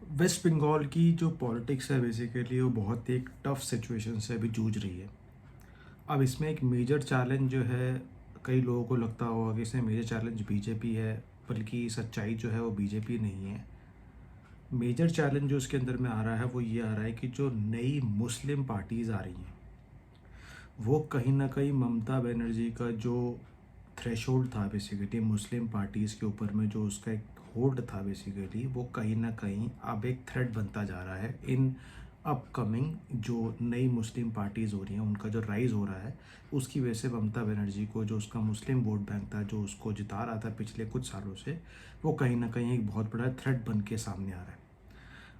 Waste Bengal की जो politics है बेसिकली वो बहुत ही एक टफ सिचुएशन से अभी जूझ रही है। अब इसमें एक मेजर चैलेंज जो है, कई लोगों को लगता होगा कि इसमें मेजर चैलेंज बीजेपी है, बल्कि सच्चाई जो है वो बीजेपी नहीं है। मेजर चैलेंज जो इसके अंदर में आ रहा है वो ये आ रहा है कि जो नई मुस्लिम पार्टीज़ आ रही हैं वो कहीं ना कहीं ममता बनर्जी का जो थ्रेशोल्ड था बेसिकली मुस्लिम पार्टीज़ के ऊपर में, जो उसका एक होल्ड था बेसिकली, वो कहीं ना कहीं अब एक थ्रेट बनता जा रहा है इन अपकमिंग जो नई मुस्लिम पार्टीज़ हो रही हैं, उनका जो राइज़ हो रहा है उसकी वजह से ममता बनर्जी को जो उसका मुस्लिम वोट बैंक था जो उसको जिता रहा था पिछले कुछ सालों से, वो कहीं ना कहीं एक बहुत बड़ा थ्रेट बन के सामने आ रहा है।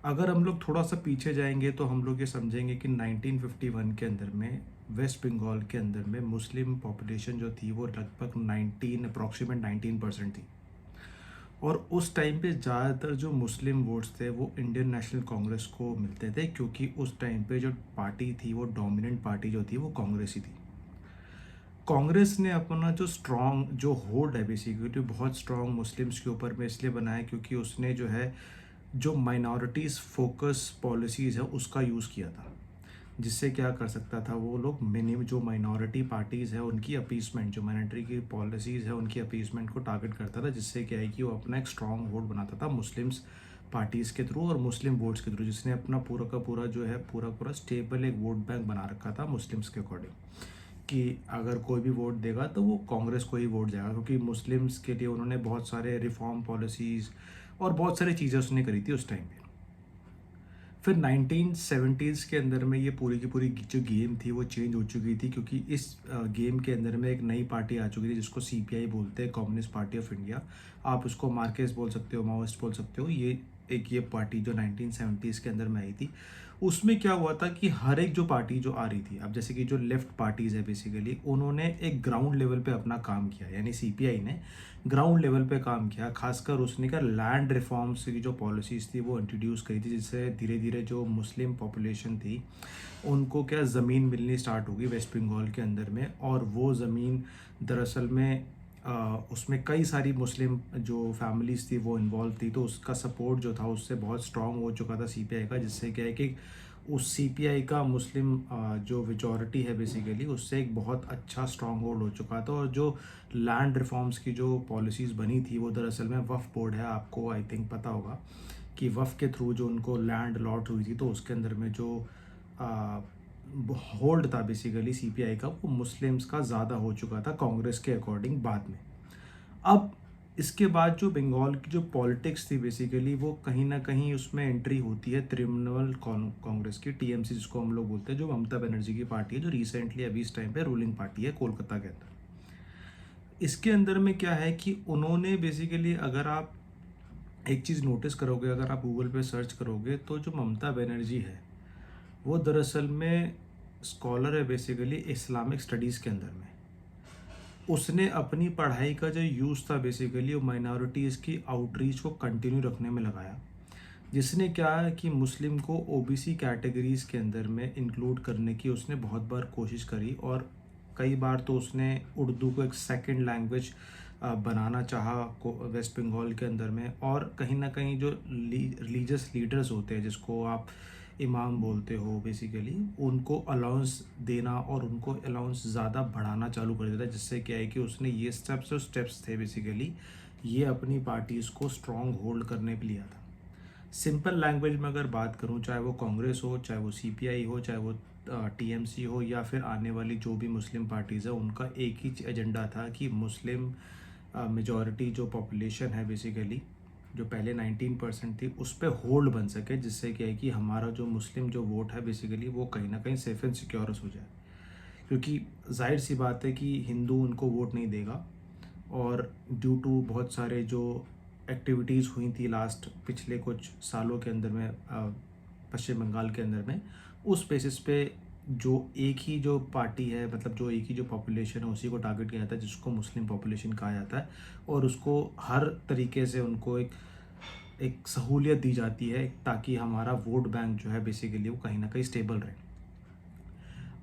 अगर हम लोग थोड़ा सा पीछे जाएंगे तो हम लोग ये समझेंगे कि 1951 के अंदर में वेस्ट बंगाल के अंदर में मुस्लिम पॉपुलेशन जो थी वो लगभग 19 अप्रॉक्सीमेट 19% थी। और उस टाइम पे ज़्यादातर जो मुस्लिम वोट्स थे वो इंडियन नेशनल कांग्रेस को मिलते थे, क्योंकि उस टाइम पे जो पार्टी थी वो डोमिनेंट पार्टी जो थी वो कांग्रेस ही थी। कांग्रेस ने अपना जो स्ट्रॉन्ग जो होल्ड है बेसिकली बहुत स्ट्रॉन्ग मुस्लिम्स के ऊपर में इसलिए बनाया क्योंकि उसने जो है जो माइनॉरिटीज़ फोकस पॉलिसीज़ है उसका यूज़ किया था, जिससे क्या कर सकता था वो लोग मिनिमम जो माइनॉरिटी पार्टीज़ है उनकी अपीसमेंट, जो माइनॉरिटी की पॉलिसीज़ है उनकी अपीसमेंट को टारगेट करता था, जिससे क्या है कि वो अपना एक स्ट्रॉन्ग होल्ड बनाता था मुस्लिम्स पार्टीज़ के थ्रू और मुस्लिम वोट्स के थ्रू, जिसने अपना पूरा का पूरा जो है पूरा पूरा स्टेबल एक वोट बैंक बना रखा था मुस्लिम्स के अकॉर्डिंग, कि अगर कोई भी वोट देगा तो वो कांग्रेस को ही वोट जाएगा, क्योंकि मुस्लिम्स के लिए उन्होंने बहुत सारे रिफॉर्म पॉलिसीज़ और बहुत सारी चीज़ें उसने करी थी उस टाइम पे। फिर 1970s के अंदर में ये पूरी की पूरी जो गेम थी वो चेंज हो चुकी थी, क्योंकि इस गेम के अंदर में एक नई पार्टी आ चुकी थी जिसको सीपीआई बोलते हैं, कम्युनिस्ट पार्टी ऑफ इंडिया। आप उसको मार्क्सिस्ट बोल सकते हो, माओइस्ट बोल सकते हो। ये पार्टी जो 1970s के अंदर में आई थी, उसमें क्या हुआ था कि हर एक जो पार्टी जो आ रही थी, अब जैसे कि जो लेफ्ट पार्टीज़ है बेसिकली, उन्होंने एक ग्राउंड लेवल पे अपना काम किया, यानी सीपीआई ने ग्राउंड लेवल पे काम किया। खासकर उसने का लैंड रिफॉर्म्स की जो पॉलिसीज़ थी वो इंट्रोड्यूस करी थी, जिससे धीरे धीरे जो मुस्लिम पॉपुलेशन थी उनको क्या ज़मीन मिलनी स्टार्ट होगी वेस्ट बंगाल के अंदर में। और वो ज़मीन दरअसल में उसमें कई सारी मुस्लिम जो फैमिलीज़ थी वो इन्वॉल्व थी, तो उसका सपोर्ट जो था उससे बहुत स्ट्रॉन्ग हो चुका था सीपीआई का, जिससे क्या है कि उस सीपीआई का मुस्लिम जो मेजॉरिटी है बेसिकली उससे एक बहुत अच्छा स्ट्रॉन्ग होल्ड हो चुका था। और जो लैंड रिफॉर्म्स की जो पॉलिसीज़ बनी थी वो दरअसल में वफ़ बोर्ड है, आपको आई थिंक पता होगा कि वफ़ के थ्रू जो उनको लैंड अलॉट हुई थी, तो उसके अंदर में जो होल्ड था बेसिकली सीपीआई का वो मुस्लिम्स का ज़्यादा हो चुका था कांग्रेस के अकॉर्डिंग बाद में। अब इसके बाद जो बंगाल की जो पॉलिटिक्स थी बेसिकली वो कहीं ना कहीं उसमें एंट्री होती है तृणमूल कांग्रेस की, टीएमसी जिसको हम लोग बोलते हैं, जो ममता बनर्जी की पार्टी है, जो रिसेंटली अभी इस टाइम पे रूलिंग पार्टी है कोलकाता के अंदर। इसके अंदर में क्या है कि उन्होंने बेसिकली, अगर आप एक चीज़ नोटिस करोगे, अगर आप गूगल पे सर्च करोगे, तो जो ममता बनर्जी है वो दरअसल में स्कॉलर है बेसिकली इस्लामिक स्टडीज़ के अंदर में। उसने अपनी पढ़ाई का जो यूज़ था बेसिकली वो माइनॉरिटीज़ की आउटरीच को कंटिन्यू रखने में लगाया, जिसने क्या है कि मुस्लिम को ओबीसी कैटेगरीज़ के अंदर में इंक्लूड करने की उसने बहुत बार कोशिश करी। और कई बार तो उसने उर्दू को एक सेकंड लैंग्वेज बनाना चाहा को वेस्ट बंगाल के अंदर में। और कहीं ना कहीं जो रिलीजियस लीडर्स होते हैं जिसको आप इमाम बोलते हो बेसिकली, उनको अलाउंस देना और उनको अलाउंस ज़्यादा बढ़ाना चालू कर देता है, जिससे क्या है कि उसने ये स्टेप्स थे बेसिकली, ये अपनी पार्टीज़ को स्ट्रॉन्ग होल्ड करने पे लिया था। सिंपल लैंग्वेज में अगर बात करूं, चाहे वो कांग्रेस हो, चाहे वो सीपीआई हो, चाहे वो टीएमसी हो, या फिर आने वाली जो भी मुस्लिम पार्टीज़ है, उनका एक ही एजेंडा था कि मुस्लिम मेजॉरिटी जो पॉपुलेशन है बेसिकली, जो पहले 19% थी, उस पर होल्ड बन सके, जिससे क्या है कि हमारा जो मुस्लिम जो वोट है बेसिकली वो कहीं ना कहीं सेफ एंड सिक्योरस हो जाए। क्योंकि जाहिर सी बात है कि हिंदू उनको वोट नहीं देगा। और ड्यू टू बहुत सारे जो एक्टिविटीज़ हुई थी लास्ट पिछले कुछ सालों के अंदर में पश्चिम बंगाल के अंदर में, उस बेसिस पे जो एक ही जो पार्टी है, मतलब जो एक ही जो पॉपुलेशन है उसी को टारगेट किया जाता है, जिसको मुस्लिम पॉपुलेशन कहा जाता है। और उसको हर तरीके से उनको एक एक सहूलियत दी जाती है ताकि हमारा वोट बैंक जो है बेसिकली वो कहीं ना कहीं स्टेबल रहे।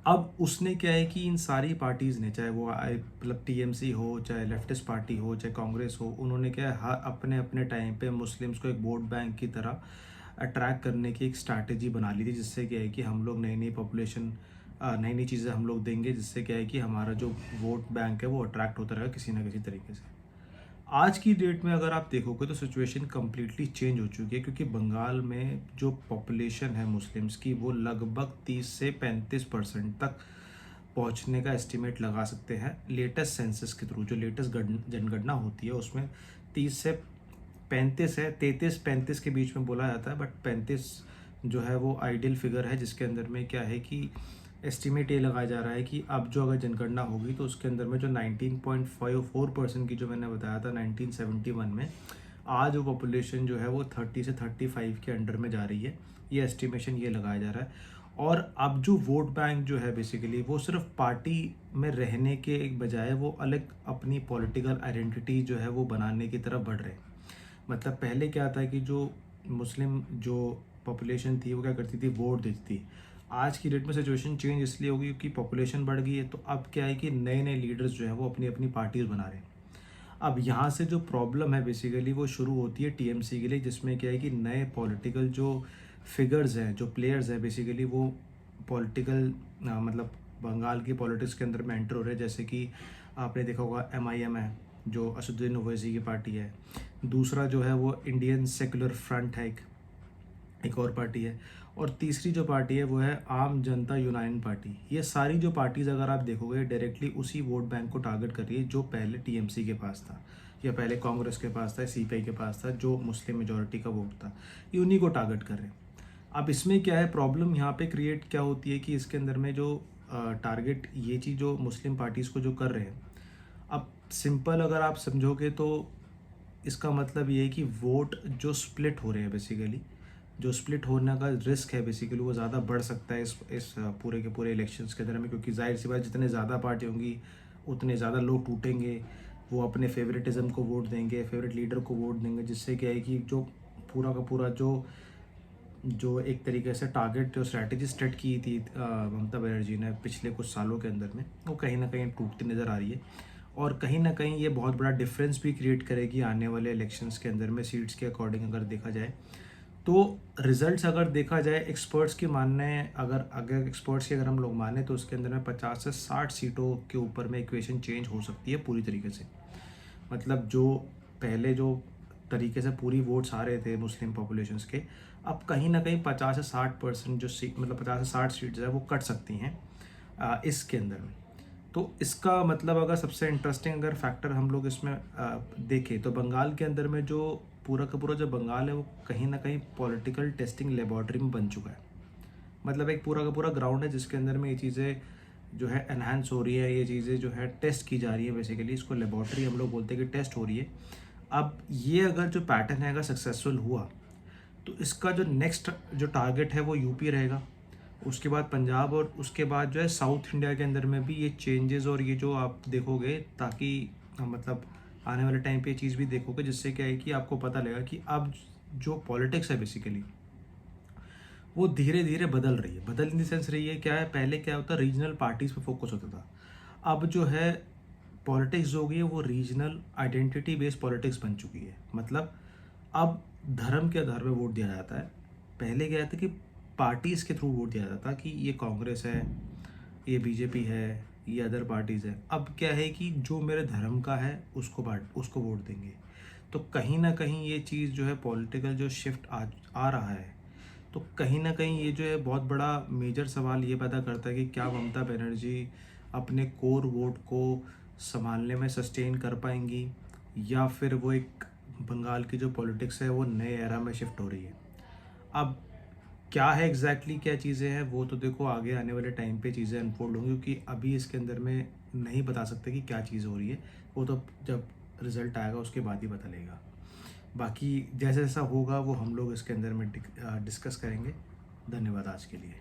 अब उसने क्या है कि इन सारी पार्टीज़ ने, चाहे वो मतलब टीएमसी हो, चाहे लेफ्टिस्ट पार्टी हो, चाहे कांग्रेस हो, उन्होंने क्या है अपने अपने टाइम पे मुस्लिम्स को एक वोट बैंक की तरह अट्रैक्ट करने की एक स्ट्रैटेजी बना ली थी, जिससे क्या है कि हम लोग नई नई पॉपुलेशन, नई नई चीज़ें हम लोग देंगे, जिससे क्या है कि हमारा जो वोट बैंक है वो अट्रैक्ट होता रहेगा किसी ना किसी तरीके से। आज की डेट में अगर आप देखोगे तो सिचुएशन कम्प्लीटली चेंज हो चुकी है, क्योंकि बंगाल में जो पॉपुलेशन है मुस्लिम्स की वो लगभग 30 से 35% तक पहुंचने का एस्टिमेट लगा सकते हैं लेटेस्ट सेंसस के थ्रू। जो लेटेस्ट जनगणना होती है उसमें 30 से 35 है, 33-35 के बीच में बोला जाता है, बट 35 जो है वो आइडियल फिगर है, जिसके अंदर में क्या है कि एस्टिमेट ये लगाया जा रहा है कि अब जो अगर जनगणना होगी तो उसके अंदर में जो 19.54% की जो मैंने बताया था 1971 में, आज वो पॉपुलेशन जो है वो 30 से 35 के अंडर में जा रही है। ये एस्टिमेशन ये लगाया जा रहा है। और अब जो वोट बैंक जो है बेसिकली वो सिर्फ पार्टी में रहने के एक बजाय वो अलग अपनी पॉलिटिकल आइडेंटिटी जो है वो बनाने की तरफ बढ़ रहे हैं। मतलब पहले क्या था कि जो मुस्लिम जो पॉपुलेशन थी वो क्या करती थी, वोट देती थी। आज की डेट में सिचुएशन चेंज इसलिए होगी क्योंकि पॉपुलेशन बढ़ गई है, तो अब क्या है कि नए नए लीडर्स जो है वो अपनी अपनी पार्टीज बना रहे हैं। अब यहाँ से जो प्रॉब्लम है बेसिकली वो शुरू होती है टीएमसी के लिए, जिसमें क्या है कि नए पॉलिटिकल जो फिगर्स हैं, जो प्लेयर्स हैं बेसिकली वो पॉलिटिकल मतलब बंगाल की पॉलिटिक्स के अंदर में एंटर हो रहे हैं। जैसे कि आपने देखा होगा एमआईएम है, जो असदुद्दीन ओवैसी की पार्टी है। दूसरा जो है वो इंडियन सेकुलर फ्रंट है, एक और पार्टी है। और तीसरी जो पार्टी है वो है आम जनता यूनायन पार्टी। ये सारी जो पार्टीज़ अगर आप देखोगे डायरेक्टली उसी वोट बैंक को टारगेट कर रही है जो पहले टीएमसी के पास था, या पहले कांग्रेस के पास था, सीपीआई के पास था, जो मुस्लिम मेजोरिटी का वोट था। ये उन्हीं को टारगेट कर रहे हैं। अब इसमें क्या है प्रॉब्लम यहाँ पे क्रिएट क्या होती है कि इसके अंदर में जो टारगेट ये चीज़ जो मुस्लिम पार्टीज़ को जो कर रहे हैं, अब सिंपल अगर आप समझोगे तो इसका मतलब ये है कि वोट जो स्प्लिट हो रहे हैं बेसिकली, जो स्प्लिट होने का रिस्क है बेसिकली वो ज़्यादा बढ़ सकता है इस पूरे के पूरे इलेक्शंस के अंदर में, क्योंकि जाहिर सी बात जितने ज़्यादा पार्टी होंगी उतने ज़्यादा लोग टूटेंगे, वो अपने फेवरेटिज्म को वोट देंगे, फेवरेट लीडर को वोट देंगे, जिससे क्या है कि जो पूरा का पूरा जो जो एक तरीके से टारगेट जो स्ट्रैटेजी सेट की थी ममता बनर्जी ने पिछले कुछ सालों के अंदर में, वो कहीं ना कहीं टूटती नज़र आ रही है। और कहीं ना कहीं ये बहुत बड़ा डिफरेंस भी क्रिएट करेगी आने वाले इलेक्शंस के अंदर में सीट्स के अकॉर्डिंग अगर देखा जाए तो। रिजल्ट्स अगर देखा जाए एक्सपर्ट्स के मानने, अगर अगर एक्सपर्ट्स की अगर हम लोग माने तो उसके अंदर में 50 से 60 सीटों के ऊपर में इक्वेशन चेंज हो सकती है पूरी तरीके से। मतलब जो पहले जो तरीके से पूरी वोट्स आ रहे थे मुस्लिम पॉपुलेशंस के, अब कहीं ना कहीं 50 से 60% जो सीट, मतलब 50 से 60 सीट्स है वो कट सकती हैं इसके अंदर में। तो इसका मतलब अगर सबसे इंटरेस्टिंग अगर फैक्टर हम लोग इसमें देखें तो बंगाल के अंदर में जो पूरा का पूरा जो बंगाल है वो कहीं ना कहीं पॉलिटिकल टेस्टिंग लेबॉर्ट्री में बन चुका है। मतलब एक पूरा का पूरा ग्राउंड है जिसके अंदर में ये चीज़ें जो है एनहांस हो रही है, ये चीज़ें जो है टेस्ट की जा रही है बेसिकली। इसको लेबॉर्ट्री हम लोग बोलते हैं कि टेस्ट हो रही है। अब ये अगर जो पैटर्न है अगर सक्सेसफुल हुआ तो इसका जो नेक्स्ट जो टारगेट है वो यूपी रहेगा, उसके बाद पंजाब, और उसके बाद जो है साउथ इंडिया के अंदर में भी ये चेंजेस और ये जो आप देखोगे, ताकि मतलब आने वाले टाइम पे ये चीज़ भी देखोगे, जिससे क्या है कि आपको पता लगेगा कि अब जो पॉलिटिक्स है बेसिकली वो धीरे धीरे बदल रही है। बदल इन द सेंस रही है क्या है, पहले क्या होता रीजनल पार्टीज़ पे फोकस होता था, अब जो है पॉलिटिक्स जो हो गई है वो रीजनल आइडेंटिटी बेस्ड पॉलिटिक्स बन चुकी है। मतलब अब धर्म के आधार पर वोट दिया जाता है। पहले क्या था कि पार्टीज़ के थ्रू वोट दिया जाता था कि ये कांग्रेस है, ये बीजेपी है, ये अदर पार्टीज़ है। अब क्या है कि जो मेरे धर्म का है उसको वोट देंगे। तो कहीं ना कहीं ये चीज़ जो है पॉलिटिकल जो शिफ्ट आ रहा है, तो कहीं ना कहीं ये जो है बहुत बड़ा मेजर सवाल ये पैदा करता है कि क्या ममता बनर्जी अपने कोर वोट को संभालने में सस्टेन कर पाएंगी, या फिर वो एक बंगाल की जो पॉलिटिक्स है वो नए एरा में शिफ्ट हो रही है। अब क्या है एग्जैक्टली क्या चीज़ें हैं वो तो देखो आगे आने वाले टाइम पे चीज़ें अनफोल्ड होंगी, क्योंकि अभी इसके अंदर में नहीं बता सकते कि क्या चीज़ हो रही है। वो तो जब रिज़ल्ट आएगा उसके बाद ही पता लगेगा। बाकी जैसा जैसा होगा वो हम लोग इसके अंदर में डिस्कस करेंगे। धन्यवाद आज के लिए।